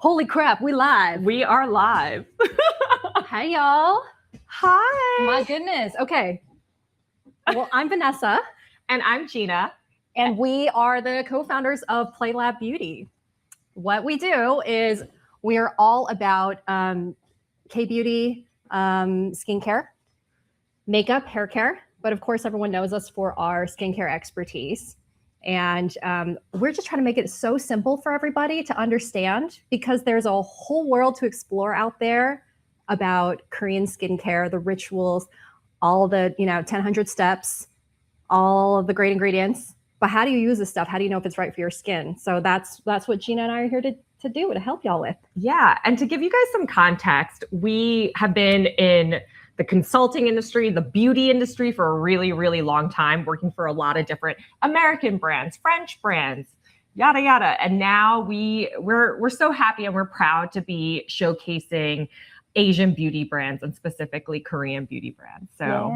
Holy crap, we live. We are live. Hi, y'all. Hi. My goodness. Okay. Well, I'm Vanessa. And I'm Gina. And we are the co-founders of PlayLab Beauty. What we do is we are all about K-beauty, skincare, makeup, hair care. But of course, everyone knows us for our skincare expertise. And we're just trying to make it so simple for everybody to understand, because there's a whole world to explore out there about Korean skincare, the rituals, all the 1,000 steps, all of the great ingredients. But how do you use this stuff? How do you know if it's right for your skin? So that's what Gina and I are here to do, to help y'all with. Yeah, and to give you guys some context, we have been in the consulting industry, the beauty industry for a really, really long time, working for a lot of different American brands, French brands, yada, yada. And now we're so happy and we're proud to be showcasing Asian beauty brands and specifically Korean beauty brands. So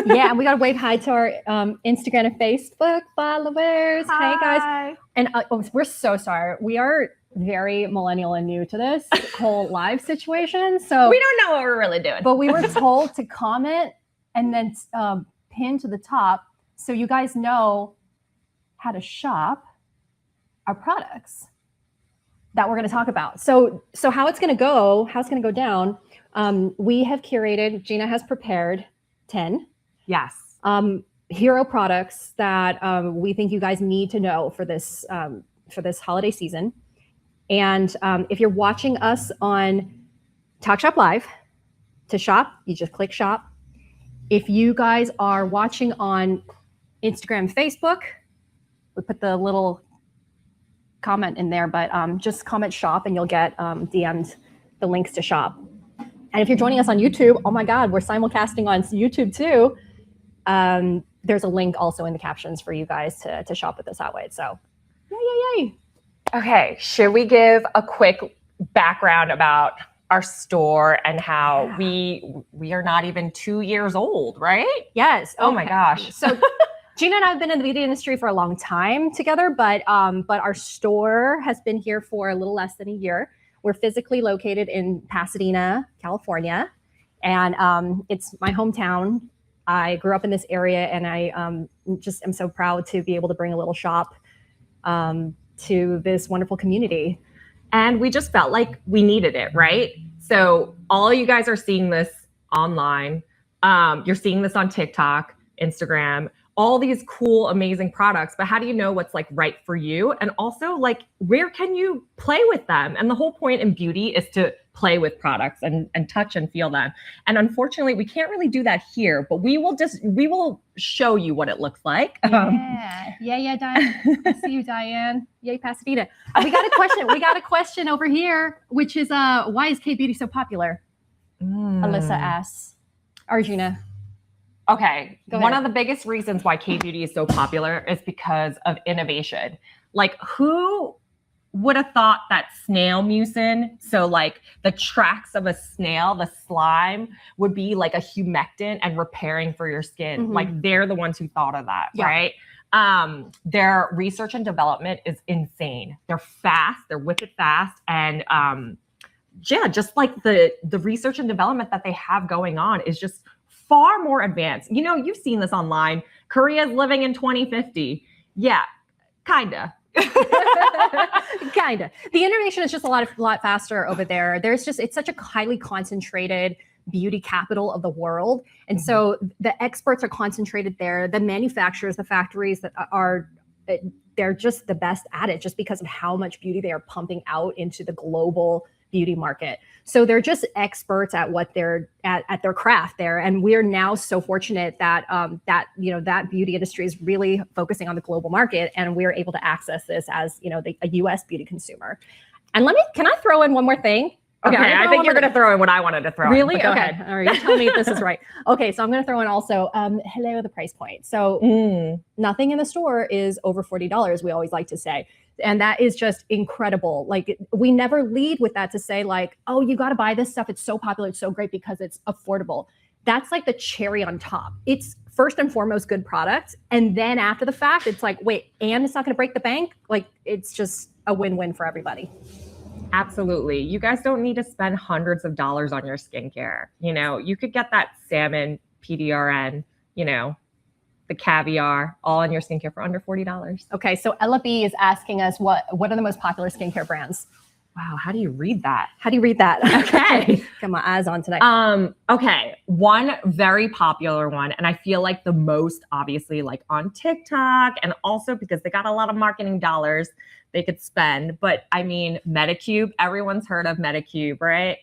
yeah, and we got to wave hi to our Instagram and Facebook followers. Hi. Hey, guys. And we're so sorry. We are very millennial and new to this whole live situation. So we don't know what we're really doing. But we were told to comment and then pin to the top so you guys know how to shop our products that we're going to talk about. So how it's going to go down, we have curated, Gina has prepared 10 hero products that we think you guys need to know for this holiday season. And if you're watching us on Talk Shop Live, to shop, you just click shop. If you guys are watching on Instagram, Facebook, we put the little comment in there, but just comment shop and you'll get DM'd the links to shop. And if you're joining us on YouTube, oh my God, we're simulcasting on YouTube too. There's a link also in the captions for you guys to shop with us that way. So yay. Okay, should we give a quick background about our store and how we are not even 2 years old, right? Yes. Oh my gosh. So Gina and I have been in the beauty industry for a long time together, but our store has been here for a little less than a year. We're physically located in Pasadena, California, and it's my hometown. I grew up in this area, and I just am so proud to be able to bring a little shop to this wonderful community. And we just felt like we needed it, right? So all you guys are seeing this online. You're seeing this on TikTok, Instagram, all these cool, amazing products. But how do you know what's like right for you? And also, like, where can you play with them? And the whole point in beauty is to play with products and touch and feel them. And unfortunately, we can't really do that here, but we will show you what it looks like. Yeah, Diane. I see you, Diane. Yay, Pasadena. We got a question. We got a question over here, which is why is K-beauty so popular? Alyssa asks. Arjuna. Okay, one of the biggest reasons why K-beauty is so popular is because of innovation. Like, who would have thought that snail mucin, so like the tracks of a snail, the slime, would be like a humectant and repairing for your skin? Mm-hmm. Like, they're the ones who thought of that, right? Their research and development is insane. They're fast, they're wicked fast, and just like the research and development that they have going on is just far more advanced. You know, you've seen this online. Korea's living in 2050. Yeah, kinda. Kinda. The innovation is just a lot faster over there. It's such a highly concentrated beauty capital of the world. And so the experts are concentrated there. The manufacturers, the factories that they're just the best at it, just because of how much beauty they are pumping out into the global beauty market. So they're just experts at what they're at their craft there. And we're now so fortunate that that beauty industry is really focusing on the global market, and we're able to access this as a US beauty consumer. And can I throw in one more thing? Okay, I think you're going to throw in what I wanted to throw in. Really? Go okay. ahead. All right. You tell me if this is right. Okay, so I'm going to throw in also, hello, the price point. So nothing in the store is over $40, we always like to say. And that is just incredible. Like, we never lead with that to say like, oh, you got to buy this stuff. It's so popular. It's so great because it's affordable. That's like the cherry on top. It's first and foremost good product. And then after the fact, it's like, wait, and it's not going to break the bank. Like, it's just a win-win for everybody. Absolutely. You guys don't need to spend hundreds of dollars on your skincare. You know, you could get that salmon PDRN, you know, the caviar, all in your skincare for under $40. Okay, so Ella B is asking us what are the most popular skincare brands? Wow, how do you read that? How do you read that? Okay. Got my eyes on today. Okay, one very popular one, and I feel like the most obviously like on TikTok, and also because they got a lot of marketing dollars they could spend. But I mean, Medicube, everyone's heard of Medicube, right?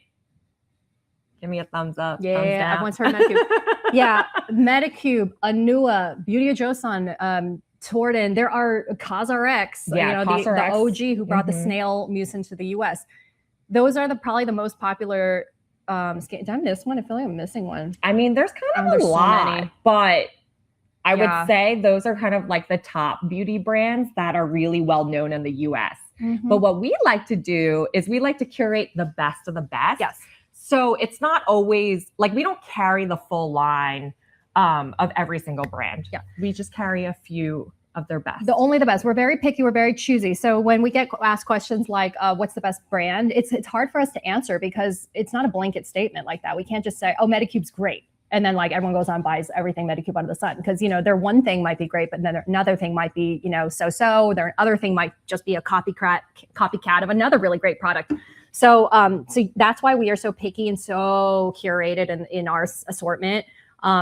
Give me a thumbs up. Yeah, thumbs down. everyone's heard of Medicube. Yeah, Medicube, Anua, Beauty of Joseon, Torten. There are CosRx, Yeah, the CosRx. OG who brought the snail mucin to the US. Those are probably the most popular skin. Did I miss one? I feel like I'm missing one. I mean, there's kind of there's a so lot, many. but I Yeah. would say those are kind of like the top beauty brands that are really well known in the US. But what we like to do is we like to curate the best of the best. Yes. So it's not always like we don't carry the full line of every single brand. Yeah. We just carry a few of their best. The best. We're very picky. We're very choosy. So when we get asked questions like, what's the best brand? It's hard for us to answer because it's not a blanket statement like that. We can't just say, oh, Medicube's great. And then like everyone goes on and buys everything Medicube under the sun. Because, you know, their one thing might be great, but then another thing might be, you know, so-so. Their other thing might just be a copycat of another really great product. So that's why we are so picky and so curated in our assortment,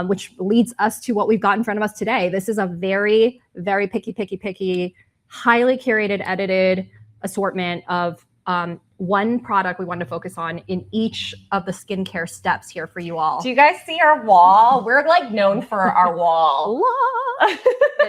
which leads us to what we've got in front of us today. This is a very, very picky, highly curated, edited assortment of one product we want to focus on in each of the skincare steps here for you all. Do you guys see our wall? We're like known for our wall.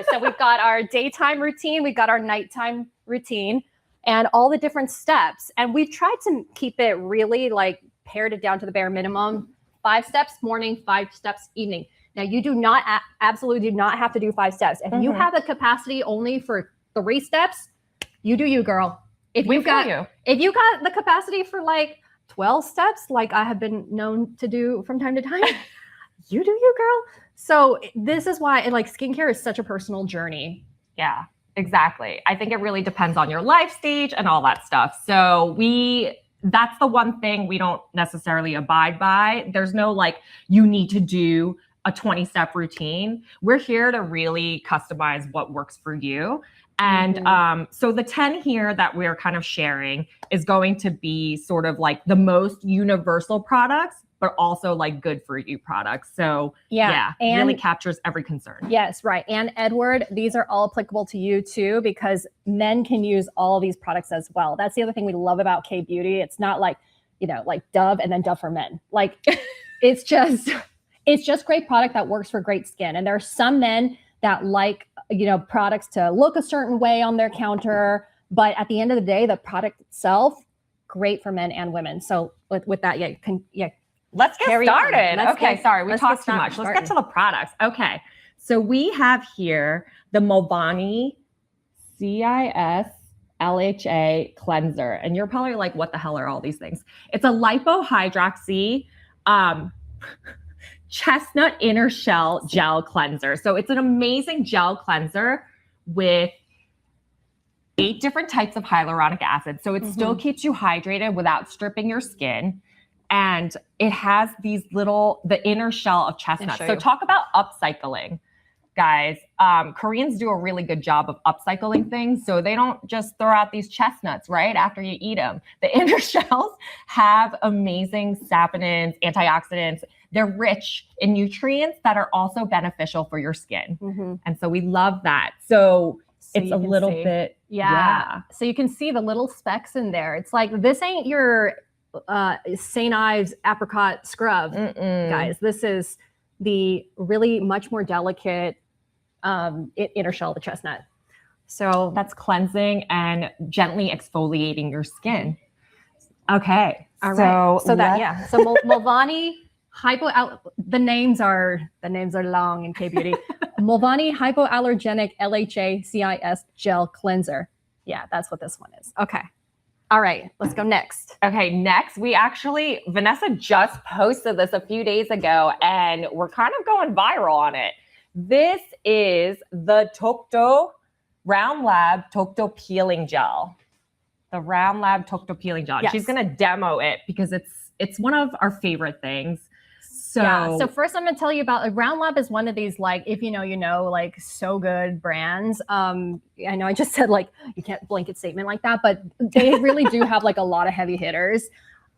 So we've got our daytime routine, we've got our nighttime routine, and all the different steps. And we've tried to keep it really like pared it down to the bare minimum. 5 steps morning, 5 steps evening. Now you do not absolutely do not have to do 5 steps. If you have the capacity only for 3 steps, you do you, girl. If you got the capacity for like 12 steps, like I have been known to do from time to time, you do you, girl. So this is why like skincare is such a personal journey. Yeah, exactly. I think it really depends on your life stage and all that stuff. So that's the one thing we don't necessarily abide by. There's no like, you need to do a 20-step routine. We're here to really customize what works for you. And so the 10 here that we're kind of sharing is going to be sort of like the most universal products, but also like good for you products. So yeah, and really captures every concern. Yes, right. And Edward, these are all applicable to you too, because men can use all these products as well. That's the other thing we love about K-Beauty. It's not like, you know, like Dove and then Dove for men. Like it's just great product that works for great skin. And there are some men that like, you know, products to look a certain way on their counter. But at the end of the day, the product itself, great for men and women. So with that, let's get started. Okay, sorry, we talked too much. Let's get to the products. Okay, so we have here the Movani CIS-LHA cleanser. And you're probably like, what the hell are all these things? It's a lipohydroxy chestnut inner shell gel cleanser. So it's an amazing gel cleanser with 8 different types of hyaluronic acid. So it still keeps you hydrated without stripping your skin. And it has the inner shell of chestnut. So talk about upcycling, guys. Koreans do a really good job of upcycling things. So they don't just throw out these chestnuts right after you eat them. The inner shells have amazing saponins, antioxidants. They're rich in nutrients that are also beneficial for your skin. And so we love that. So it's a little bit. Yeah. So you can see the little specks in there. It's like, this ain't your St. Ives apricot scrub, guys. This is the really much more delicate inner shell of the chestnut. So that's cleansing and gently exfoliating your skin. Okay. All right. So Movani the names are long in K-Beauty. Movani Hypoallergenic LHA CIS Gel Cleanser. Yeah, that's what this one is. Okay. All right, let's go next. Okay, next, Vanessa just posted this a few days ago and we're kind of going viral on it. This is the Tokto Round Lab Tokto Peeling Gel. The Round Lab Tokto Peeling Gel. Yes. She's going to demo it because it's one of our favorite things. So, yeah. So first I'm going to tell you about Round Lab is one of these, like, if you know, like so good brands. I know I just said like, you can't blanket statement like that, but they really do have like a lot of heavy hitters.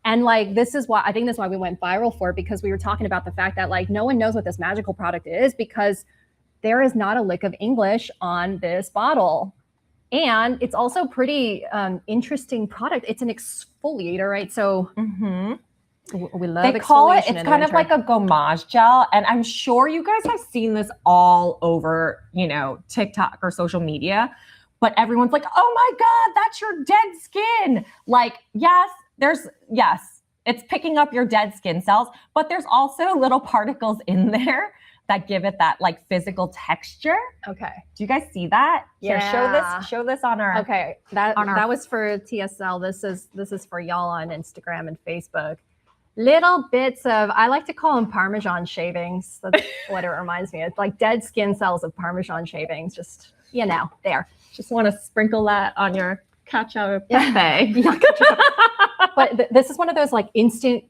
And like, this is why we went viral for it, because we were talking about the fact that like, no one knows what this magical product is because there is not a lick of English on this bottle. And it's also pretty interesting product. It's an exfoliator, right? So we love they call it, exfoliation it's in kind the of like a gommage gel. And I'm sure you guys have seen this all over, TikTok or social media, but everyone's like, oh my God, that's your dead skin. Like, yes, it's picking up your dead skin cells, but there's also little particles in there that give it that like physical texture. Okay. Do you guys see that? Yeah. Here, show this on our. Okay. That was for TSL. This is for y'all on Instagram and Facebook. Little bits of, I like to call them Parmesan shavings. That's what it reminds me of. Like dead skin cells of Parmesan shavings. Just, there. Just want to sprinkle that on your cacio pepe. But this is one of those like instant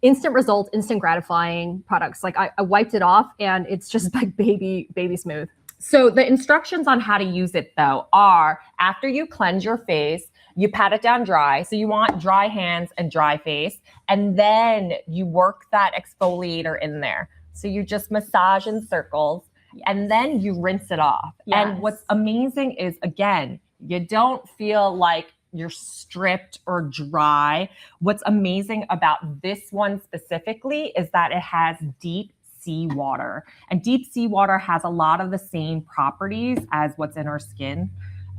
results, instant gratifying products. Like I wiped it off and it's just like baby smooth. So the instructions on how to use it though are, after you cleanse your face, you pat it down dry. So you want dry hands and dry face. And then you work that exfoliator in there. So you just massage in circles and then you rinse it off. Yes. And what's amazing is, again, you don't feel like you're stripped or dry. What's amazing about this one specifically is that it has deep sea water, and deep sea water has a lot of the same properties as what's in our skin.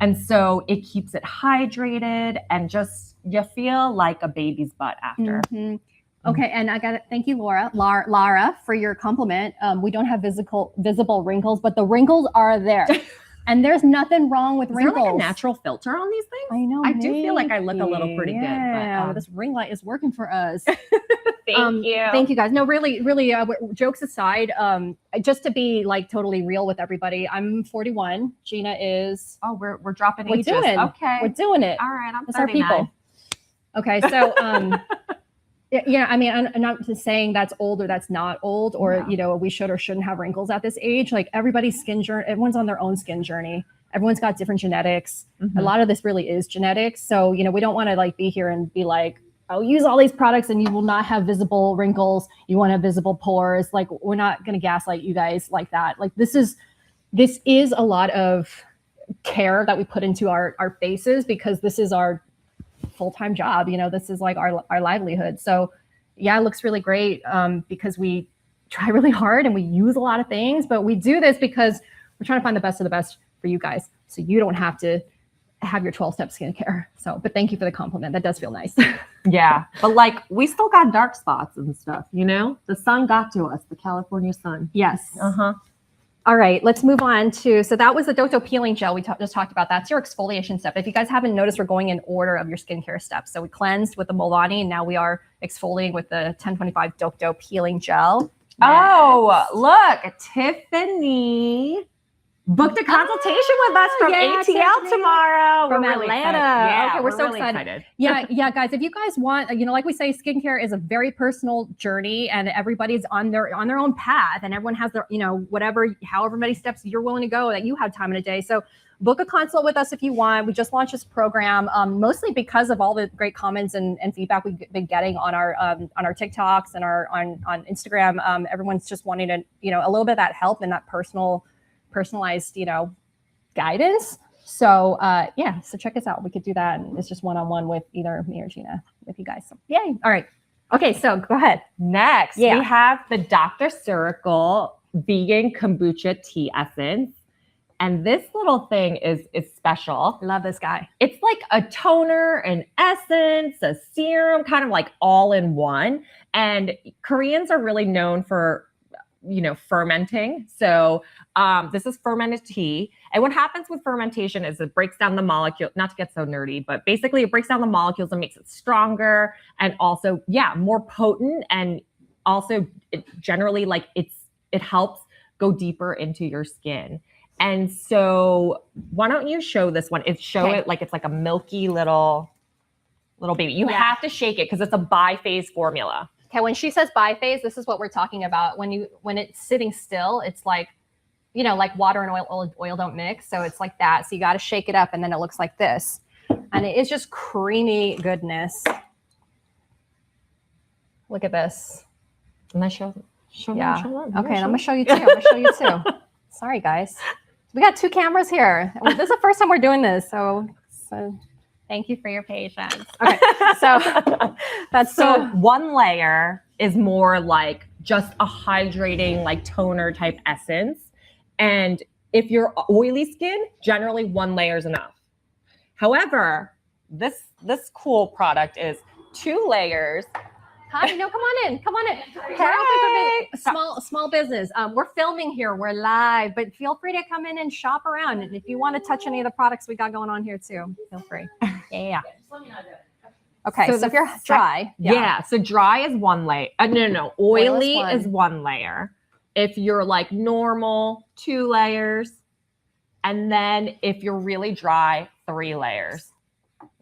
And so it keeps it hydrated and just, you feel like a baby's butt after. Okay, and I got to thank you, Lara, for your compliment. We don't have visible wrinkles, but the wrinkles are there. And there's nothing wrong with wrinkles. Is there like a natural filter on these things? I know. I do feel like I look a little pretty good. Yeah, this ring light is working for us. Thank you. Thank you guys. No, really, jokes aside, just to be like totally real with everybody, I'm 41. Gina is. Oh, we're dropping ages. Okay. We're doing it. All right, I'm 39. Our people. Okay, so yeah, I mean, I'm not just saying that's old or that's not old, or we should or shouldn't have wrinkles at this age. Like everybody's skin journey, everyone's on their own skin journey. Everyone's got different genetics. A lot of this really is genetics. So we don't want to like be here and be like, oh, use all these products and you will not have visible wrinkles. You want to have visible pores. Like we're not going to gaslight you guys like that. Like this is a lot of care that we put into our faces, because this is our full-time job. This is like our livelihood. So yeah, it looks really great because we try really hard and we use a lot of things, but we do this because we're trying to find the best of the best for you guys, so you don't have to have your 12-step skincare. So, but thank you for the compliment. That does feel nice. Yeah, but like we still got dark spots and stuff, the sun got to us, the California sun. Yes. All right, let's move on to, so that was the Tokto Peeling Gel. We just talked about that. It's your exfoliation step. If you guys haven't noticed, we're going in order of your skincare steps. So we cleansed with the Molani, and now we are exfoliating with the 1025 Tokto Peeling Gel. Oh, look, Tiffany booked a consultation with us from ATL tomorrow. From we're really Atlanta. Yeah, okay, we're so really excited. Yeah, guys, if you guys want, like we say, skincare is a very personal journey, and everybody's on their own path, and everyone has their, however many steps you're willing to go that you have time in a day. So book a consult with us if you want. We just launched this program mostly because of all the great comments and feedback we've been getting on our TikToks and on Instagram. Everyone's just wanting to, a little bit of that help and that personalized, guidance. So so check us out. We could do that. And it's just one-on-one with either me or Gina with you guys. So yay. All right. Okay, so go ahead. Next, we have the Dr. Circle Vegan Kombucha Tea Essence. And this little thing is special. Love this guy. It's like a toner, an essence, a serum, kind of like all in one. And Koreans are really known for fermenting. So this is fermented tea. And what happens with fermentation is it breaks down the molecule, not to get so nerdy, but basically it breaks down the molecules and makes it stronger and also, more potent. And also it generally it helps go deeper into your skin. And so why don't you show this one? It like it's like a milky little little baby. You have to shake it because it's a biphase formula. Okay, when she says biphase, this is what we're talking about. When it's sitting still, it's like, you know, like water and oil don't mix. So it's like that. So you got to shake it up and then it looks like this. And it is just creamy goodness. Look at this. And I show them. Okay, I'm going to show you too. Sorry, guys. We got 2 cameras here. This is the first time we're doing this. So thank you for your patience. Okay, so that's one layer is more like just a hydrating, like toner type essence. And if you're oily skin, generally 1 layer is enough. However, this cool product is 2 layers. Hi, no, come on in. Hey. Small business. We're filming here. We're live, but feel free to come in and shop around. And if you want to touch any of the products we got going on here too, feel free. Yeah. Okay, so if you're dry. So dry is 1 layer. No. Oily is 1 layer. If you're like normal, 2 layers. And then if you're really dry, 3 layers.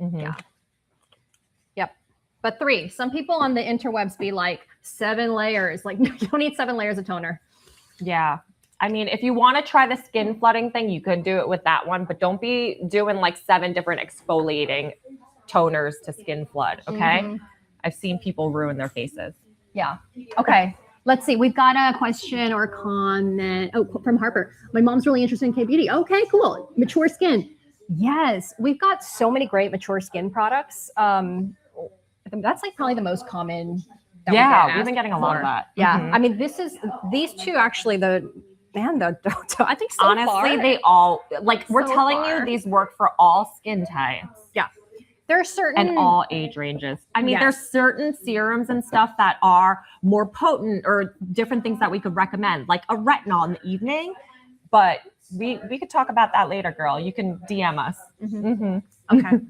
Mm-hmm. Yeah. But 3. Some people on the interwebs be like 7 layers. Like, you don't need 7 layers of toner. Yeah. I mean, if you want to try the skin flooding thing, you could do it with that one, but don't be doing like 7 different exfoliating toners to skin flood. Okay. Mm-hmm. I've seen people ruin their faces. Yeah. Okay. Let's see. We've got a question or comment. Oh, from Harper. My mom's really interested in K-beauty. Okay, cool. Mature skin. Yes. We've got so many great mature skin products. That's like probably the most common. We've been getting a lot of that. Yeah. Mm-hmm. I mean, these 2 actually, I think so honestly, far, they all, like, we're telling you these work for all skin types. Yeah. There are certain. And all age ranges. I mean, there's certain serums and stuff that are more potent or different things that we could recommend, like a retinol in the evening. But we could talk about that later, girl. You can DM us. Mm-hmm. Mm-hmm. Okay.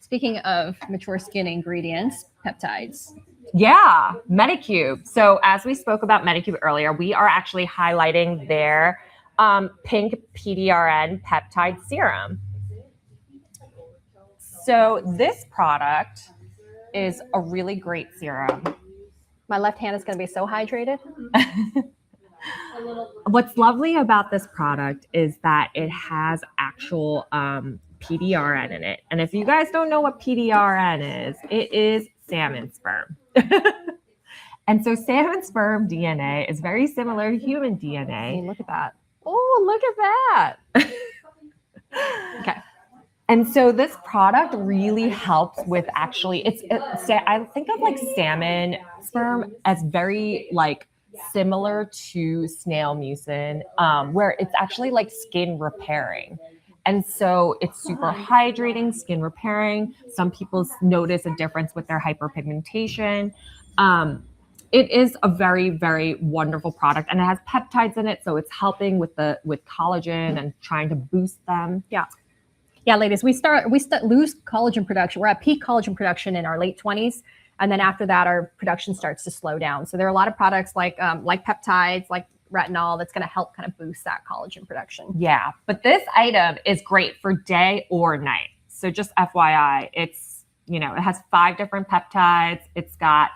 Speaking of mature skin ingredients, peptides. Yeah, Medicube. So as we spoke about Medicube earlier, we are actually highlighting their pink PDRN peptide serum. So this product is a really great serum. My left hand is going to be so hydrated. What's lovely about this product is that it has actual PDRN in it. And if you guys don't know what PDRN is, it is salmon sperm. And so salmon sperm DNA is very similar to human DNA. I mean, look at that. Oh, look at that. Okay. And so this product really helps with actually, I think of like salmon sperm as very like similar to snail mucin, where it's actually like skin repairing. And so it's super hydrating, skin repairing. Some people notice a difference with their hyperpigmentation. It is a very, very wonderful product, and it has peptides in it, so it's helping with collagen and trying to boost them. Yeah, ladies, we lose collagen production. We're at peak collagen production in our late 20s, and then after that, our production starts to slow down. So there are a lot of products like peptides, like retinol, that's going to help kind of boost that collagen production. Yeah, but this item is great for day or night. So just FYI, it's, it has 5 different peptides. It's got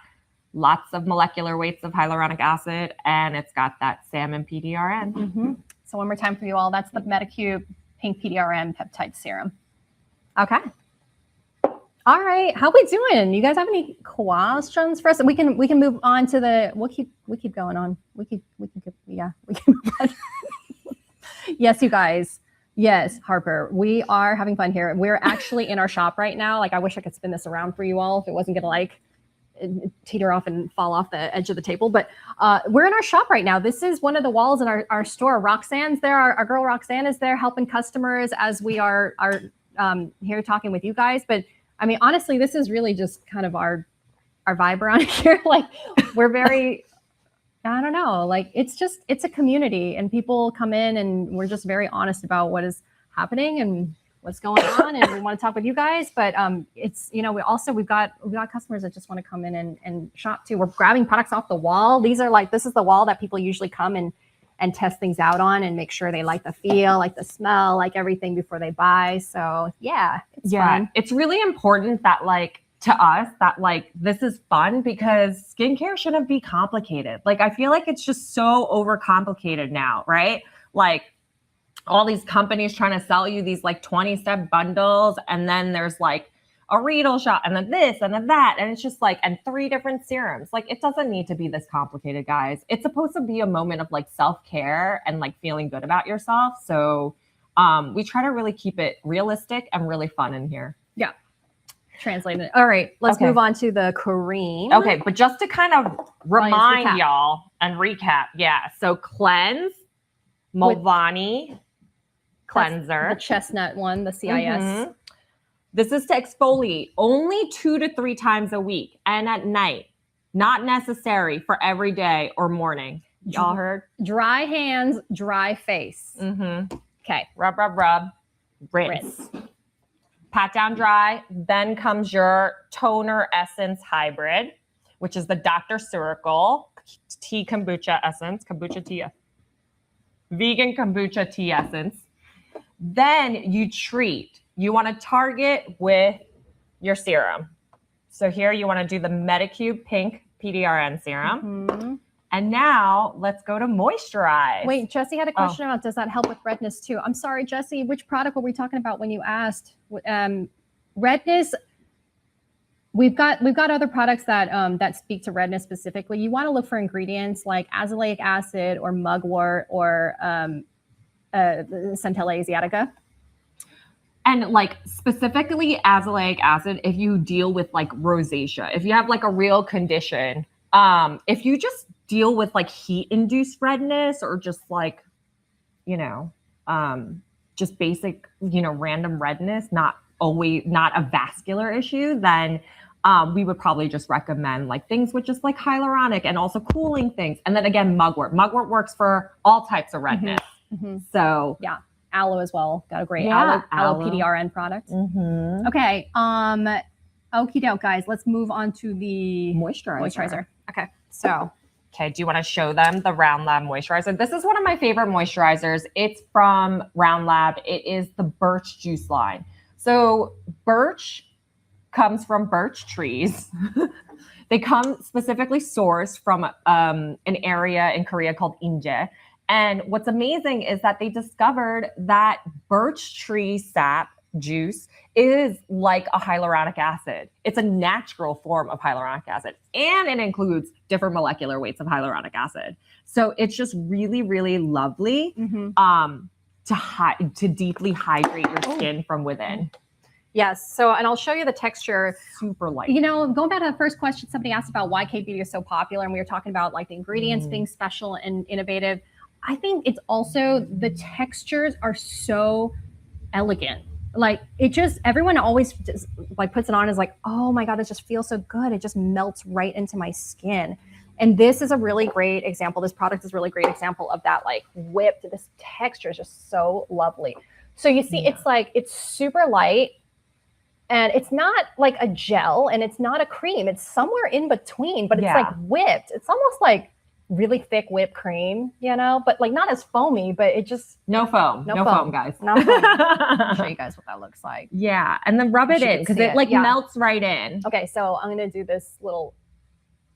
lots of molecular weights of hyaluronic acid, and it's got that salmon PDRN. Mm-hmm. So one more time for you all, that's the Medicube Pink PDRN Peptide Serum. Okay. All right. How we doing? You guys have any questions for us? We can move on to we'll keep going on. We can move on. Yes, you guys. Yes, Harper. We are having fun here. We're actually in our shop right now. Like, I wish I could spin this around for you all if it wasn't gonna teeter off and fall off the edge of the table. But we're in our shop right now. This is one of the walls in our store. Roxanne's there. Our girl Roxanne is there helping customers as we are here talking with you guys. But I mean, honestly, this is really just kind of our vibe around here. Like, we're very, I don't know, like it's a community, and people come in and we're just very honest about what is happening and what's going on, and we want to talk with you guys. But it's, we've got customers that just want to come in and shop too. We're grabbing products off the wall. This is the wall that people usually come and test things out on and make sure they like the feel, like the smell, like everything before they buy. So yeah, it's fun. It's really important that, like, to us that like this is fun because skincare shouldn't be complicated. Like I feel like it's just so overcomplicated now, right? Like all these companies trying to sell you these like 20-step bundles, and then there's like a Riedel shot, and then this, and then that, and it's just like, and 3 different serums. Like it doesn't need to be this complicated, guys. It's supposed to be a moment of like self-care and like feeling good about yourself. So we try to really keep it realistic and really fun in here. Yeah. Translated. All right, let's move on to the cream. Okay, but just to kind of remind y'all and recap, so cleanse, Mulvaney cleanser. The chestnut one, the CIS. Mm-hmm. This is to exfoliate only 2 to 3 times a week and at night. Not necessary for every day or morning. Y'all heard? Dry hands, dry face. Mm-hmm. Okay. Rub, rub, rub. Rinse. Pat down dry. Then comes your toner essence hybrid, which is the Dr. Circle tea kombucha essence. Kombucha tea. Vegan kombucha tea essence. Then you treat. You want to target with your serum. So here you want to do the Medicube Pink PDRN serum. Mm-hmm. And now let's go to moisturize. Wait, Jessie had a question about, does that help with redness too? I'm sorry, Jessie, which product were we talking about when you asked? Redness, we've got other products that that speak to redness specifically. You want to look for ingredients like azelaic acid or mugwort or Centella asiatica. And like specifically azelaic acid, if you deal with like rosacea, if you have like a real condition, if you just deal with like heat-induced redness or just like, just basic, random redness, not a vascular issue, then we would probably just recommend like things with just like hyaluronic and also cooling things. And then again, mugwort. Mugwort works for all types of redness. Mm-hmm. So yeah. Aloe as well. Got a great aloe PDRN product. Mm-hmm. Okay. Okie doke, guys. Let's move on to the moisturizer. Okay. Okay, do you want to show them the Round Lab moisturizer? This is one of my favorite moisturizers. It's from Round Lab. It is the birch juice line. So birch comes from birch trees. They come specifically sourced from an area in Korea called Inje. And what's amazing is that they discovered that birch tree sap juice is like a hyaluronic acid. It's a natural form of hyaluronic acid, and it includes different molecular weights of hyaluronic acid. So it's just really, really lovely to deeply hydrate your skin from within. Yes. So, and I'll show you the texture. Super light. Going back to the first question, somebody asked about why K-Beauty is so popular, and we were talking about like the ingredients being special and innovative. I think it's also the textures are so elegant. Like it just, everyone always just like puts it on as like, oh my God, it just feels so good. It just melts right into my skin. And this is a really great example. This product is a really great example of that, like whipped, this texture is just so lovely. So you see, it's like, it's super light and it's not like a gel and it's not a cream. It's somewhere in between, but it's like whipped. It's almost like really thick whipped cream, but like not as foamy, but it just no foam, guys. No foam. I'll show you guys what that looks like. Yeah, and then rub it in because it melts right in. Okay, so I'm gonna do this little.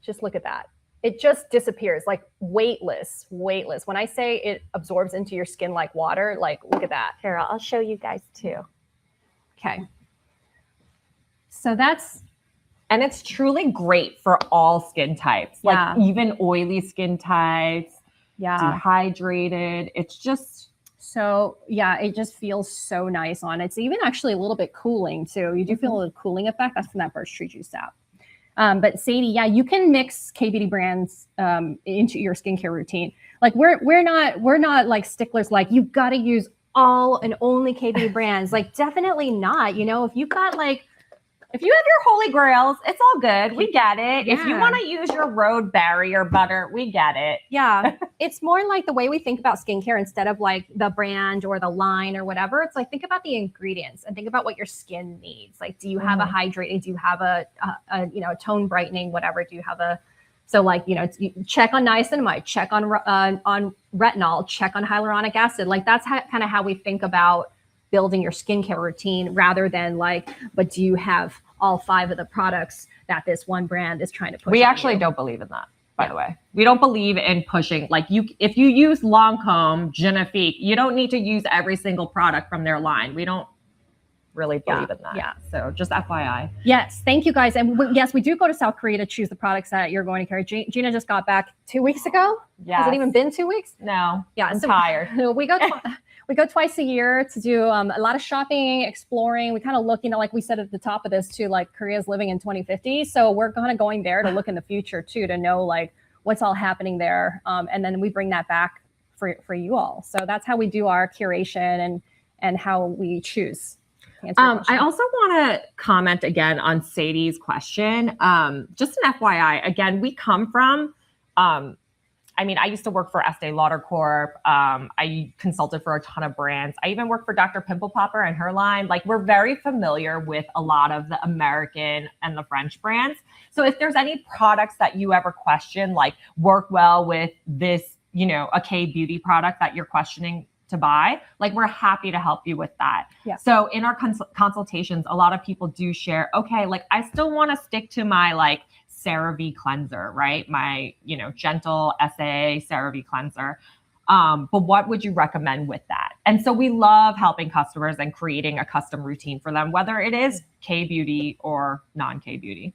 Just look at that. It just disappears, like weightless. When I say it absorbs into your skin like water, like look at that. Here, I'll show you guys too. Okay. So that's. And it's truly great for all skin types, like even oily skin types, dehydrated. It's just so, it just feels so nice on. It's even actually a little bit cooling too. You do feel a cooling effect. That's from that birch tree juice sap. But Sadie, you can mix K-Beauty brands into your skincare routine. Like we're not like sticklers. Like you've got to use all and only K-Beauty brands. Like definitely not. If you've got like. If you have your holy grails, it's all good. We get it. Yeah. If you want to use your road barrier butter, we get it. Yeah. It's more like the way we think about skincare instead of like the brand or the line or whatever. It's like, think about the ingredients and think about what your skin needs. Like, do you have a hydrating? Do you have a tone brightening, whatever? Do you have so like, check on niacinamide, check on retinol, check on hyaluronic acid. Like that's kind of how we think about building your skincare routine rather than like, but do you have all 5 of the products that this one brand is trying to push. We actually don't believe in that, by the way. We don't believe in pushing, like if you use Lancome, Genifique, you don't need to use every single product from their line. We don't really believe in that. Yeah. So just FYI. Yes. Thank you guys. And yes, we do go to South Korea to choose the products that you're going to carry. Gina just got back 2 weeks ago. Yeah. Has it even been 2 weeks? No. Yeah. I'm tired. We go twice a year to do a lot of shopping, exploring. We kind of look, like we said at the top of this too, like Korea's living in 2050. So we're kind of going there to look in the future too, to know like what's all happening there. And then we bring that back for you all. So that's how we do our curation and how we choose. I also want to comment again on Sadie's question. Just an FYI, again, we come from, I used to work for Estee Lauder Corp. I consulted for a ton of brands. I even worked for Dr. Pimple Popper and her line. Like, we're very familiar with a lot of the American and the French brands. So if there's any products that you ever question, like work well with this, a K beauty product that you're questioning to buy, like, we're happy to help you with that. Yeah. So in our consultations, a lot of people do share, okay, like I still want to stick to my like CeraVe cleanser, right? My, gentle SAA CeraVe cleanser. But what would you recommend with that? And so we love helping customers and creating a custom routine for them, whether it is K beauty or non-K beauty.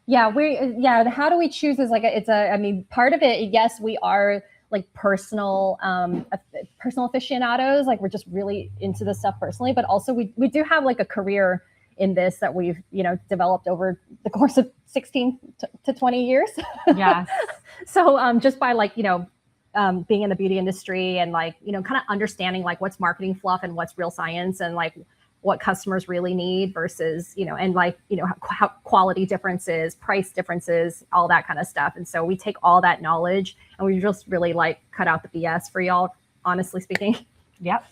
Yeah. How do we choose is like, part of it, yes, we are like personal aficionados. Like, we're just really into this stuff personally, but also we do have like a career in this that we've, developed over the course of 16 to 20 years. Yes. So just by like, being in the beauty industry and like, kind of understanding like what's marketing fluff and what's real science and like what customers really need versus, and like, how quality differences, price differences, all that kind of stuff. And so we take all that knowledge and we just really like cut out the BS for y'all, honestly speaking. Yep.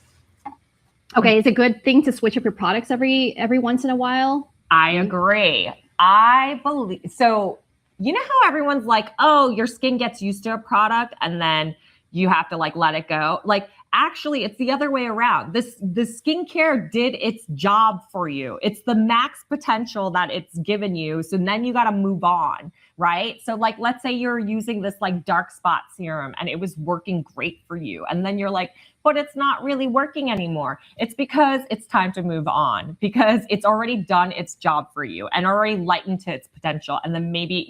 Okay. It's a good thing to switch up your products every once in a while. I agree. I believe, so you know how everyone's like, oh, your skin gets used to a product and then you have to like let it go. Like, actually, it's the other way around. The skincare did its job for you. It's the max potential that it's given you. So then you got to move on, right? So like, let's say you're using this like dark spot serum and it was working great for you. And then you're like, but it's not really working anymore. It's because it's time to move on because it's already done its job for you and already lightened to its potential. And then maybe,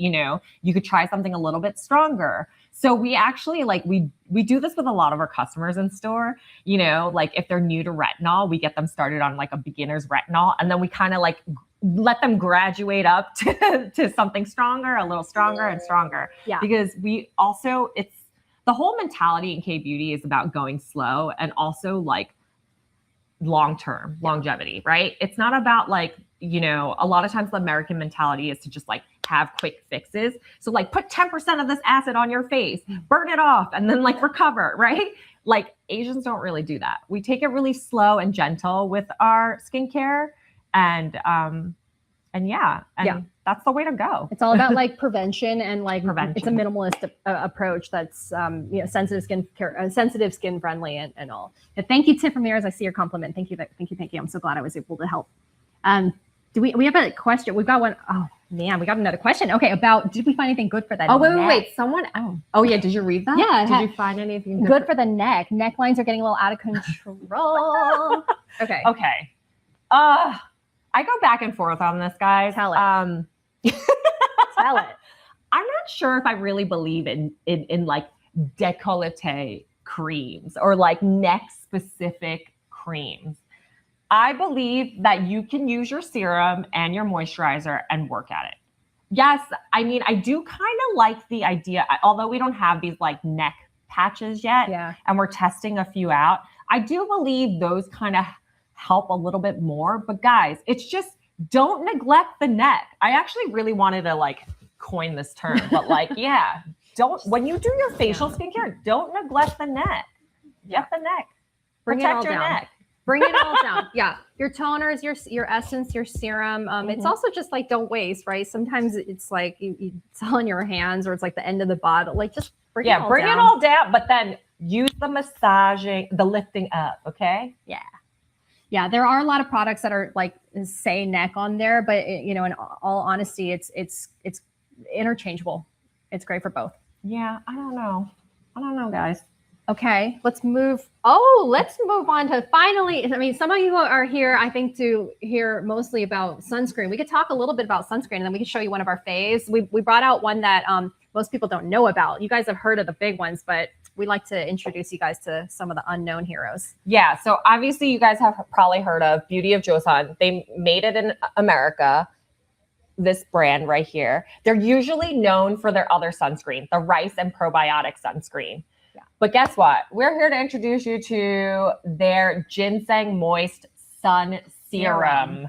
you could try something a little bit stronger. So we actually like, we do this with a lot of our customers in store, like if they're new to retinol, we get them started on like a beginner's retinol. And then we kind of like let them graduate up to something stronger, a little stronger and stronger. Yeah. Because we also, it's the whole mentality in K beauty is about going slow and also like long-term longevity, right? It's not about like, a lot of times the American mentality is to just like have quick fixes. So like put 10% of this acid on your face, burn it off, and then like recover, right? Like Asians don't really do that. We take it really slow and gentle with our skincare and that's the way to go. It's all about like prevention and like Prevention. It's a minimalist approach that's sensitive skin friendly and all. But thank you, Tiff from Mirrors. I see your compliment. Thank you. I'm so glad I was able to help. Do we have a question? We've got one. Oh man, we got another question. Okay, did we find anything good for that? Oh wait. Oh yeah, did you read that? Yeah. Did you find anything good for the neck? Necklines are getting a little out of control. Okay. I go back and forth on this, guys. Tell it. Tell it. I'm not sure if I really believe in like décolleté creams or like neck specific creams. I believe that you can use your serum and your moisturizer and work at it. Yes, I do kind of like the idea, although we don't have these like neck patches yet, and we're testing a few out. I do believe those kind of help a little bit more, but guys, it's just don't neglect the neck. I actually really wanted to like coin this term, but like, when you do your facial skincare, don't neglect the neck. Get the neck. Protect your neck. Bring it all down. Yeah. Your toners, your essence, your serum. It's also just like, don't waste, right? Sometimes it's like it's all in your hands or it's like the end of the bottle. Like just bring it all down, but then use the massaging, the lifting up. Okay. Yeah. Yeah, there are a lot of products that are like say neck on there, but in all honesty, it's interchangeable. It's great for both. Yeah, I don't know, guys. Okay, let's move on to finally. I mean, some of you are here, I think, to hear mostly about sunscreen. We could talk a little bit about sunscreen, and then we can show you one of our faves. We brought out one that most people don't know about. You guys have heard of the big ones, but we like to introduce you guys to some of the unknown heroes. Yeah, so obviously you guys have probably heard of Beauty of Joseon. They made it in America. This brand right here. They're usually known for their other sunscreen, the rice and probiotic sunscreen. Yeah. But guess what? We're here to introduce you to their Ginseng Moist Sun Serum.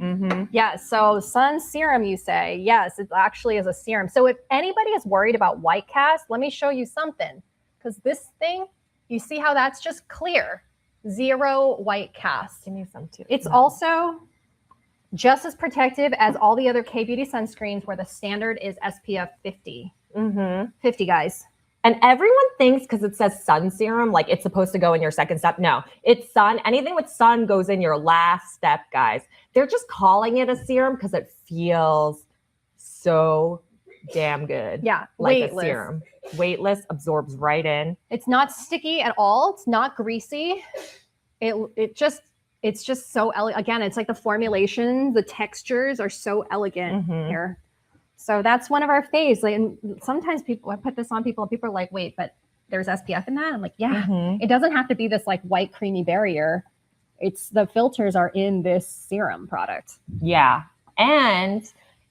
Mm-hmm. Yeah, so sun serum, you say. Yes, it actually is a serum. So if anybody is worried about white cast, let me show you something. Because this thing, you see how that's just clear. 0 white cast. Give me some too. It's also just as protective as all the other K-Beauty sunscreens where the standard is SPF 50. 50, guys. And everyone thinks because it says sun serum, like it's supposed to go in your second step. No, it's sun. Anything with sun goes in your last step, guys. They're just calling it a serum because it feels so damn good. Yeah, like weightless. A serum. Weightless, absorbs right in. It's not sticky at all. It's not greasy. It's just so elegant. Again, it's like the formulation, the textures are so elegant here. So that's one of our faves. Like, and sometimes I put this on people and people are like, wait, but there's SPF in that? I'm like, yeah, it doesn't have to be this like white creamy barrier. It's the filters are in this serum product. Yeah. And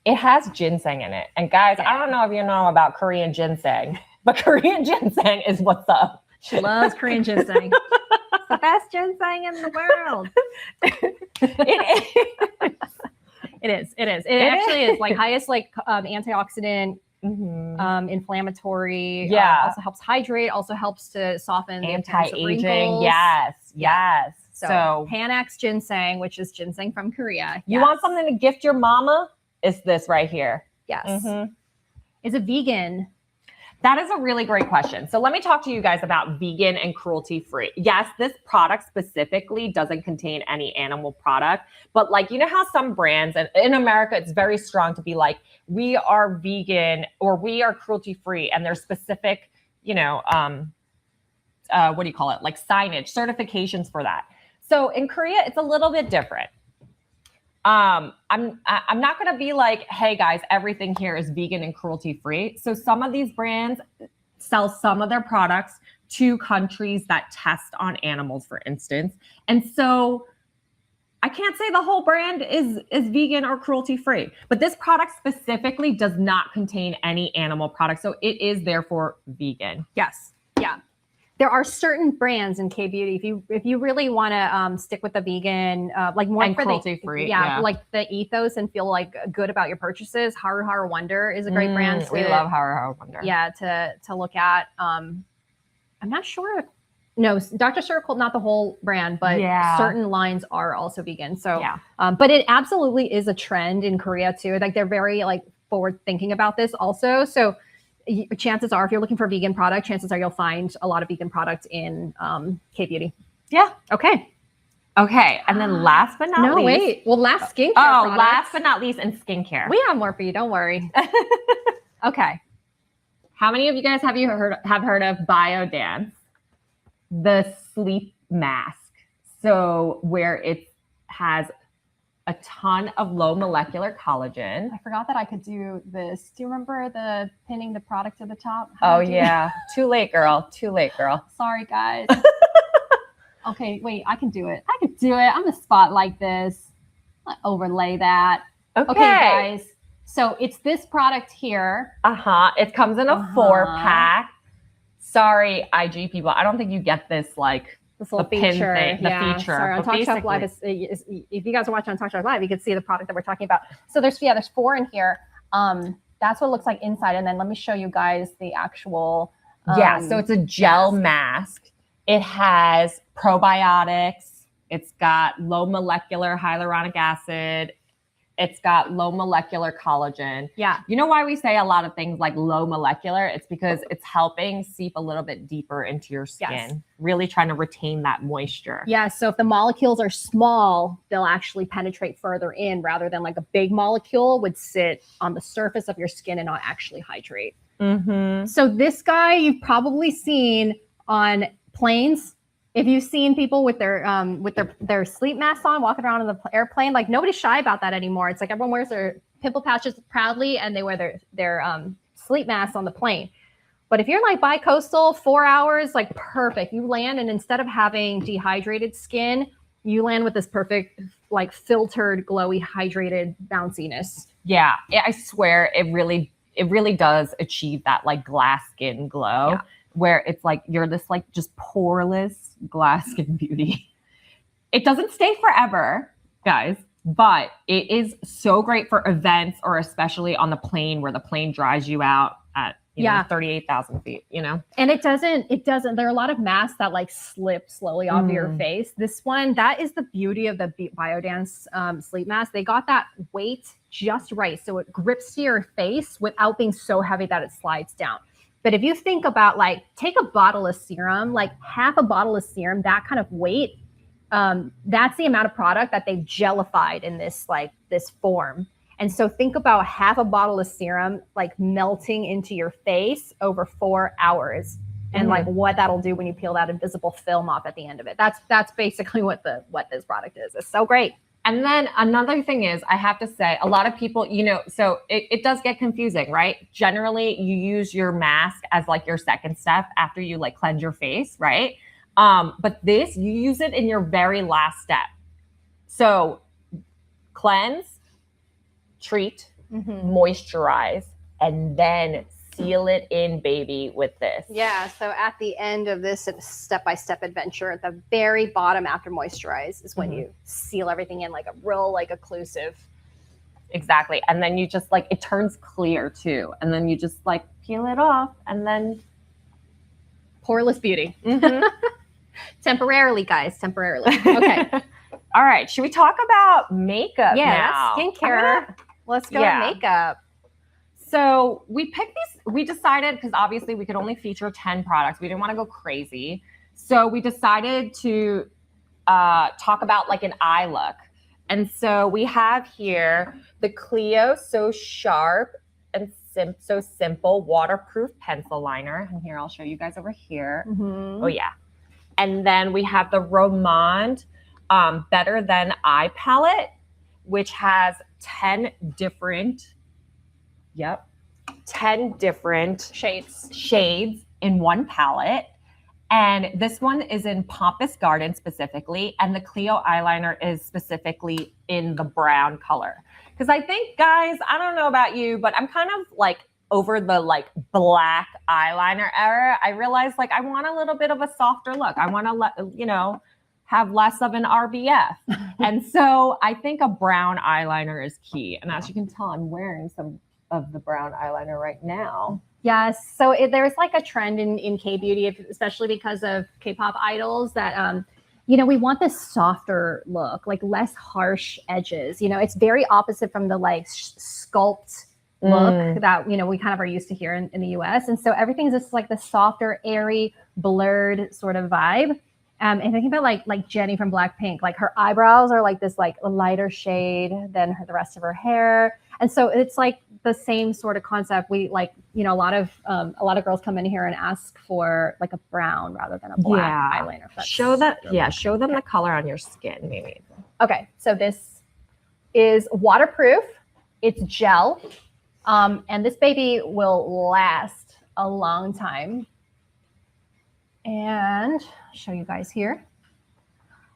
it has ginseng in it. And guys, I don't know if you know about Korean ginseng, but Korean ginseng is what's up. She loves Korean ginseng. It's the best ginseng in the world. It is. It actually is like highest like antioxidant, inflammatory. Yeah. Also helps hydrate. Also helps to soften the appearance of anti-aging. wrinkles. Yes. So Panax ginseng, which is ginseng from Korea. You want something to gift your mama? It's this right here. Yes. Is it vegan? That is a really great question. So let me talk to you guys about vegan and cruelty-free. Yes, this product specifically doesn't contain any animal product, but like, you know how some brands, and in America, it's very strong to be like, we are vegan or we are cruelty-free, and there's specific, what do you call it? Like signage, certifications for that. So in Korea, it's a little bit different. I'm not going to be like, hey guys, everything here is vegan and cruelty free. So some of these brands sell some of their products to countries that test on animals, for instance. And so I can't say the whole brand is vegan or cruelty free, but this product specifically does not contain any animal products. So it is therefore vegan. Yes. Yeah. There are certain brands in K-Beauty. If you really want to stick with the vegan, like more and for cruelty free, like the ethos and feel like good about your purchases. Haru Haru Wonder is a great brand. We love Haru Haru Wonder. Yeah, to look at. I'm not sure. No, Dr. Circle, not the whole brand, but certain lines are also vegan. So, but it absolutely is a trend in Korea too. Like they're very like forward thinking about this also. So. Chances are, if you're looking for a vegan product, chances are you'll find a lot of vegan products in K-Beauty. Yeah. Okay. And then last but not least. No, wait. Well, last skincare products. Last but not least in skincare. We have more for you. Don't worry. Okay. How many of you guys have heard of BioDance? The sleep mask. So where it has a ton of low molecular collagen. I forgot that I could do this. Do you remember pinning the product to the top? Too late, girl. Sorry, guys. Okay, wait, I can do it. I'm gonna spot like this. Overlay that. Okay, guys. So it's this product here. It comes in a 4-pack. Sorry, IG people. I don't think you get this like this little feature. Feature. Sorry, on Talk Shop Live, if you guys are watching on Talk Shop Live, you can see the product that we're talking about. So there's 4 in here. That's what it looks like inside. And then let me show you guys the actual. So it's a gel mask. It has probiotics. It's got low molecular hyaluronic acid. It's got low molecular collagen. Yeah. You know why we say a lot of things like low molecular? It's because it's helping seep a little bit deeper into your skin, really trying to retain that moisture. Yeah. So if the molecules are small, they'll actually penetrate further in rather than like a big molecule would sit on the surface of your skin and not actually hydrate. Mm-hmm. So this guy you've probably seen on planes. If you've seen people with their sleep masks on walking around in the airplane, like nobody's shy about that anymore. It's like everyone wears their pimple patches proudly and they wear their sleep masks on the plane. But if you're like bi-coastal, 4 hours, like perfect. You land and instead of having dehydrated skin, you land with this perfect, like filtered, glowy, hydrated bounciness. Yeah, I swear it really does achieve that like glass skin glow. Yeah. Where it's like you're this like just poreless glass skin beauty. It doesn't stay forever, guys, but it is so great for events or especially on the plane where the plane dries you out at 38,000 feet, you know? And it doesn't, there are a lot of masks that like slip slowly off your face. This one, that is the beauty of the Biodance sleep mask. They got that weight just right. So it grips to your face without being so heavy that it slides down. But if you think about like, take a bottle of serum, like half a bottle of serum, that kind of weight, that's the amount of product that they've jellified in this form. And so think about half a bottle of serum, like melting into your face over 4 hours and like what that'll do when you peel that invisible film off at the end of it. That's basically what this product is. It's so great. And then another thing is, I have to say, a lot of people, so it does get confusing, right? Generally, you use your mask as like your second step after you like cleanse your face, right? But this, you use it in your very last step. So cleanse, treat, moisturize, and then seal it in, baby, with this. Yeah, so at the end of this step-by-step adventure, at the very bottom after moisturize is when you seal everything in like a real like occlusive. Exactly. And then you just like, it turns clear too. And then you just like peel it off and then. Poreless beauty. Temporarily, guys, temporarily. Okay. All right. Should we talk about makeup now? Skincare. Let's go to makeup. So we decided, because obviously we could only feature 10 products. We didn't want to go crazy. So we decided to talk about like an eye look. And so we have here the Clio So Sharp and So Simple Waterproof Pencil Liner. And here, I'll show you guys over here. Oh yeah. And then we have the Romand Better Than Eye Palette, which has 10 different 10 different shades in one palette. And this one is in Pompous Garden specifically. And the Clio eyeliner is specifically in the brown color. Because I think, guys, I don't know about you, but I'm kind of like over the like black eyeliner era. I realized like I want a little bit of a softer look. I want to have less of an RBF. And so I think a brown eyeliner is key. And as you can tell, I'm wearing some of the brown eyeliner right now. Yes. So there's like a trend in K-beauty, especially because of K-pop idols that, we want this softer look, like less harsh edges. It's very opposite from the like sculpt look that, we kind of are used to here in the US. And so everything's just like the softer, airy, blurred sort of vibe. And thinking about like Jennie from Blackpink, like her eyebrows are like this like a lighter shade than the rest of her hair. And so it's like the same sort of concept. We like, a lot of girls come in here and ask for like a brown rather than a black eyeliner. Show them the color on your skin, maybe. Okay, so this is waterproof. It's gel, and this baby will last a long time. And I'll show you guys here.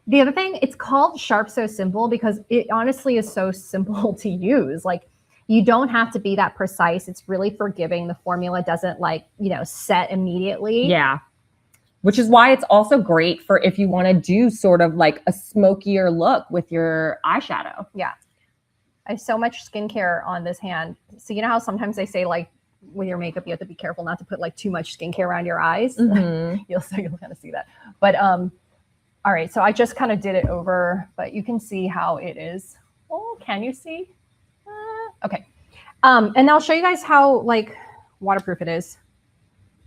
The other thing, it's called Sharp So Simple because it honestly is so simple to use. Like, you don't have to be that precise. It's really forgiving. The formula doesn't set immediately. Yeah. Which is why it's also great for if you want to do sort of like a smokier look with your eyeshadow. Yeah. I have so much skincare on this hand. So you know how sometimes they say like with your makeup, you have to be careful not to put like too much skincare around your eyes. You'll kind of see that. But all right. So I just kind of did it over, but you can see how it is. Oh, can you see? Okay. And I'll show you guys how like waterproof it is.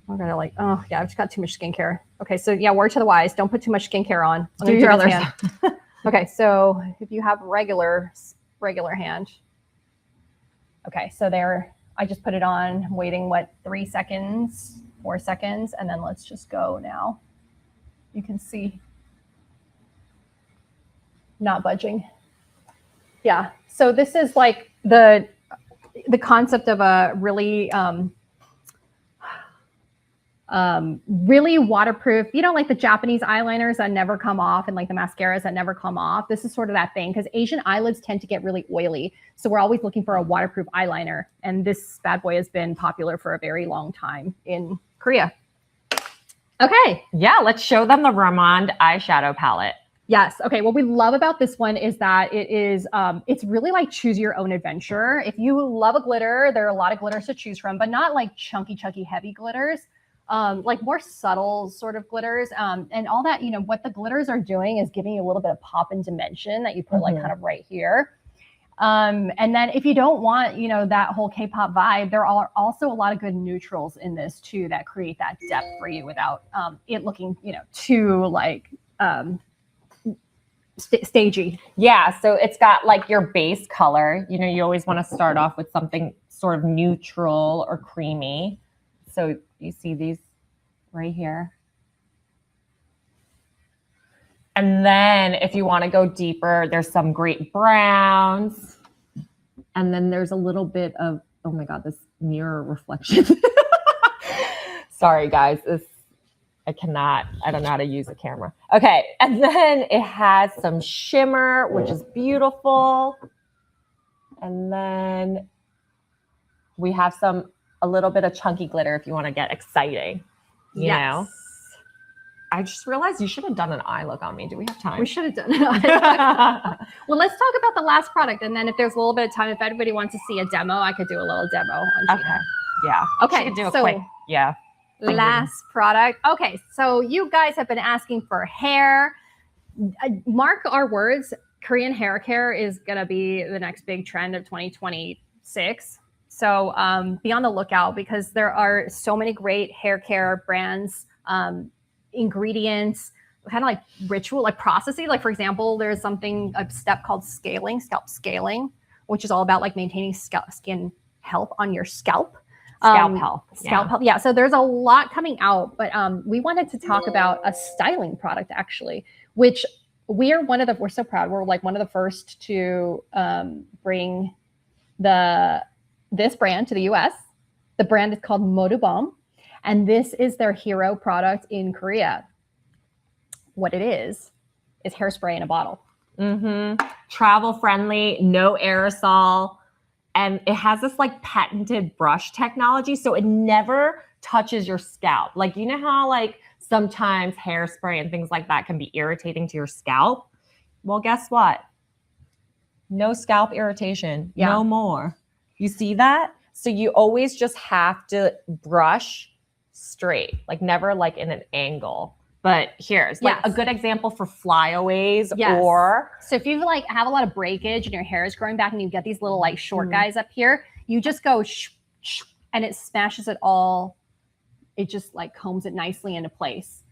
I'm gonna like, oh yeah, I've just got too much skincare. Okay, so yeah, word to the wise, don't put too much skincare on. Do your other hand. Okay, so if you have regular hand. Okay, so there, I just put it on, waiting what, 3 seconds, 4 seconds, and then let's just go now. You can see, not budging. Yeah, so this is like the concept of a really, really waterproof, you know, like the Japanese eyeliners that never come off and like the mascaras that never come off. This is sort of that thing because Asian eyelids tend to get really oily. So we're always looking for a waterproof eyeliner. And this bad boy has been popular for a very long time in Korea. Okay. Yeah, let's show them the Ramond eyeshadow palette. Yes. Okay. What we love about this one is that it is, it's really like choose your own adventure. If you love a glitter, there are a lot of glitters to choose from, but not like chunky, heavy glitters. Like more subtle sort of glitters, and all that, you know, what the glitters are doing is giving you a little bit of pop and dimension that you put like kind of right here. And then if you don't want, you know, that whole K-pop vibe, there are also a lot of good neutrals in this too that create that depth for you without it looking, you know, too like stagey. Yeah, so it's got like your base color. You know, you always want to start off with something sort of neutral or creamy. So you see these right here. And then if you want to go deeper, there's some great browns. And then there's a little bit of, oh my God, this mirror reflection. Sorry, guys. I don't know how to use a camera. Okay. And then it has some shimmer, which is beautiful. And then we have a little bit of chunky glitter if you want to get exciting, you know? I just realized you should have done an eye look on me. Do we have time? We should have done an eye look. Well, let's talk about the last product. And then if there's a little bit of time, if anybody wants to see a demo, I could do a little demo on Gina. Okay. Yeah. Okay. She could do a quick, yeah. Last product. Okay. So you guys have been asking for hair. Mark our words. Korean hair care is going to be the next big trend of 2026. So be on the lookout because there are so many great hair care brands, ingredients, kind of like ritual, like processing. Like for example, there's a step called scalp scaling, which is all about like maintaining skin health on your scalp. Scalp health. Yeah. So there's a lot coming out, but we wanted to talk about a styling product actually, which we're so proud. We're like one of the first to bring this brand to the US. The brand is called Modubom, and this is their hero product in Korea. What it is hairspray in a bottle. Travel friendly, no aerosol. And it has this like patented brush technology. So it never touches your scalp. Like, you know how like sometimes hairspray and things like that can be irritating to your scalp? Well, guess what? No scalp irritation, no more. You see that? So you always just have to brush straight, like never like in an angle. But here's like a good example for flyaways or. So if you like have a lot of breakage and your hair is growing back and you get these little like short guys up here, you just go and it smashes it all. It just like combs it nicely into place.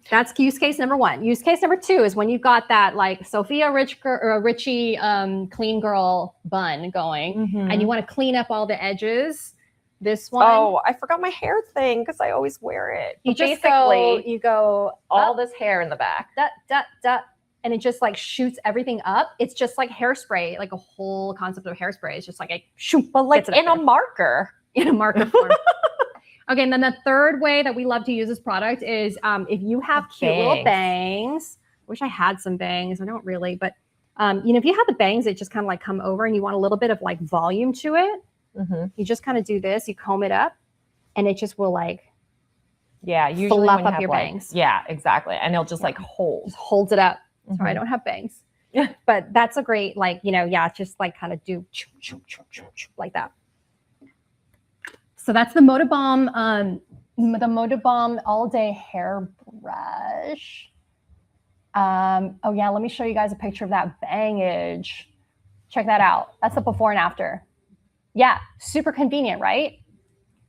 That's use case number one. Use case number two is when you've got that like Sophia Richie clean girl bun going and you want to clean up all the edges. This one. Oh, I forgot my hair thing because I always wear it. You just go all this hair in the back. And it just like shoots everything up. It's just like hairspray, like a whole concept of hairspray. It's just like but like in a marker. In a marker form. Okay, and then the third way that we love to use this product is if you have cute little bangs. Wish I had some bangs. I don't really, but you know, if you have the bangs that just kind of like come over and you want a little bit of like volume to it, you just kind of do this. You comb it up, and it just will like usually fluff up your bangs. Yeah, exactly, and it'll just like holds it up. Sorry, I don't have bangs. But that's a great like just like kind of do like that. So that's the Modubom, all day hair brush. Let me show you guys a picture of that bangage. Check that out. That's the before and after. Yeah, super convenient, right?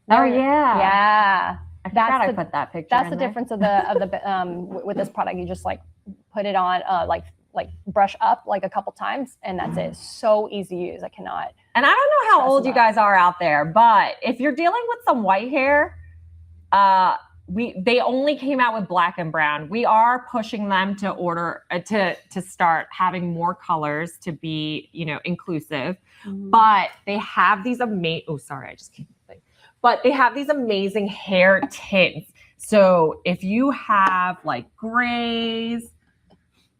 Oh yeah. Yeah. I forgot I put that picture. That's the difference of the with this product. You just like put it on like brush up like a couple times, and that's it. So easy to use. I cannot. And I don't know how old you guys are out there, but if you're dealing with some white hair, they only came out with black and brown. We are pushing them to order to start having more colors to be, you know, inclusive. But they have these amazing. Oh, sorry, I just can't think. But they have these amazing hair tints. So if you have like grays,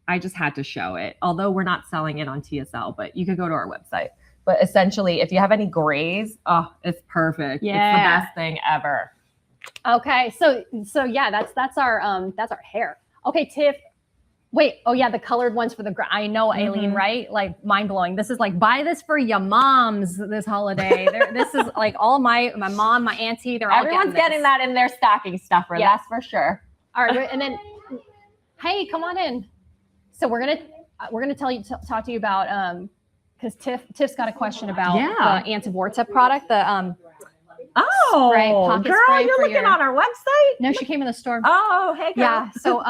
I just had to show it. Although we're not selling it on TSL, but you could go to our website. But essentially, if you have any grays, oh, it's perfect. Yeah. It's the best thing ever. Okay, so yeah, that's our hair. Okay, Tiff. Wait, oh yeah, the colored ones for the I know, Aileen, right? Like mind blowing. This is like buy this for your moms this holiday. This is like all my mom, my auntie, everyone's getting that in their stocking stuffer. Yes. That's for sure. All right, and then hey, come on in. So we're gonna talk to you about because Tiff's got a question about the Antivorta product, the spray, pocket girl, spray you're looking on our website? No, she came in the store. Oh, hey, girl. Yeah. So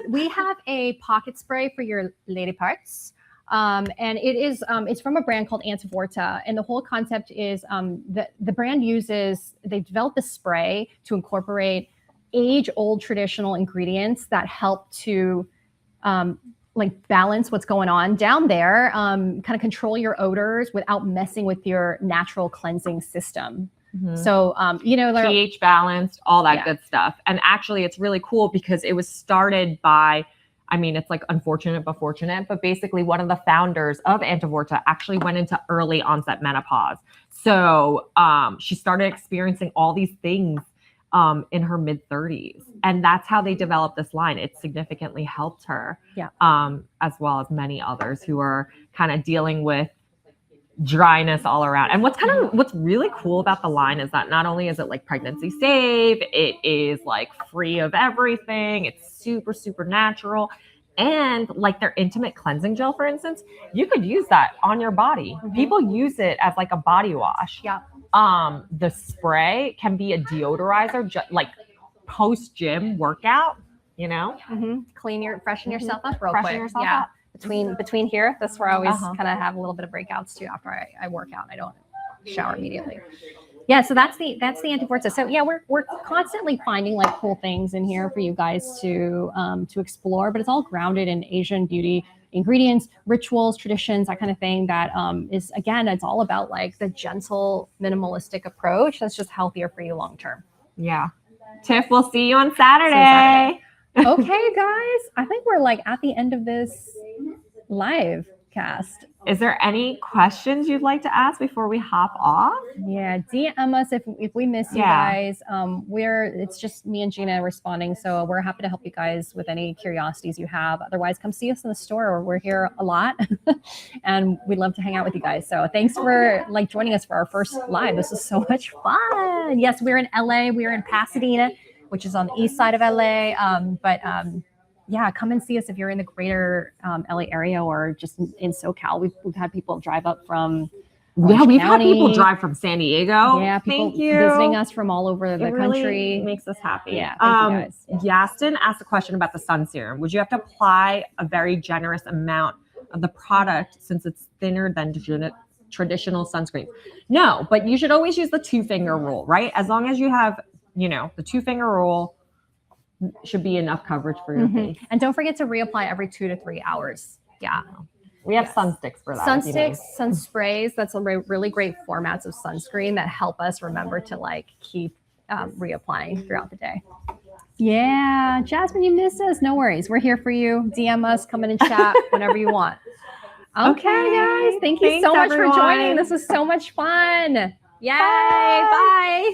we have a pocket spray for your lady parts. And it is it's from a brand called Antivorta. And the whole concept is the brand they've developed a spray to incorporate age-old traditional ingredients that help to like balance what's going on down there, kind of control your odors without messing with your natural cleansing system. So, you know, pH balanced, all that good stuff. And actually it's really cool because it was started by, I mean, it's like unfortunate but fortunate, but basically one of the founders of Antivorta actually went into early onset menopause. So she started experiencing all these things in her mid 30s. And that's how they developed this line. It significantly helped her, as well as many others who are kind of dealing with dryness all around. And what's really cool about the line is that not only is it like pregnancy safe, it is like free of everything. It's super, super natural. And like their intimate cleansing gel, for instance, you could use that on your body. People use it as like a body wash. Yeah. The spray can be a deodorizer, like post gym workout, you know, freshen yourself up real quick. Yeah. Between here, that's where I always kind of have a little bit of breakouts too after I work out. I don't shower immediately. Yeah, so that's the Antivorta. So yeah, we're constantly finding like cool things in here for you guys to explore, but it's all grounded in Asian beauty ingredients, rituals, traditions, that kind of thing. That is, again, it's all about like the gentle, minimalistic approach that's just healthier for you long term. Yeah. Tiff, we'll see you on Saturday. Okay, guys, I think we're like at the end of this live cast. Is there any questions you'd like to ask before we hop off? Yeah, DM us if we miss you guys. It's just me and Gina responding, so we're happy to help you guys with any curiosities you have. Otherwise, come see us in the store. We're here a lot, and we'd love to hang out with you guys. So thanks for like joining us for our first live. This is so much fun. Yes, we're in LA. We're in Pasadena, which is on the east side of LA. Yeah, come and see us if you're in the greater LA area or just in SoCal. We've had people drive up from we've had people drive from San Diego. Yeah, people visiting us from all over the country. Really makes us happy. Yeah, thank you guys. Yastin asked a question about the sun serum. Would you have to apply a very generous amount of the product since it's thinner than traditional sunscreen? No, but you should always use the 2-finger rule, right? As long as you have, the 2-finger rule, should be enough coverage for your face. And don't forget to reapply every 2 to 3 hours. Yeah. We have sun sticks for that. Sun sticks, sun sprays. That's a really great formats of sunscreen that help us remember to like keep reapplying throughout the day. Yeah. Jasmine, you missed us. No worries. We're here for you. DM us, come in and chat whenever you want. Okay, guys. Thanks so much for joining. This was so much fun. Yay. Bye.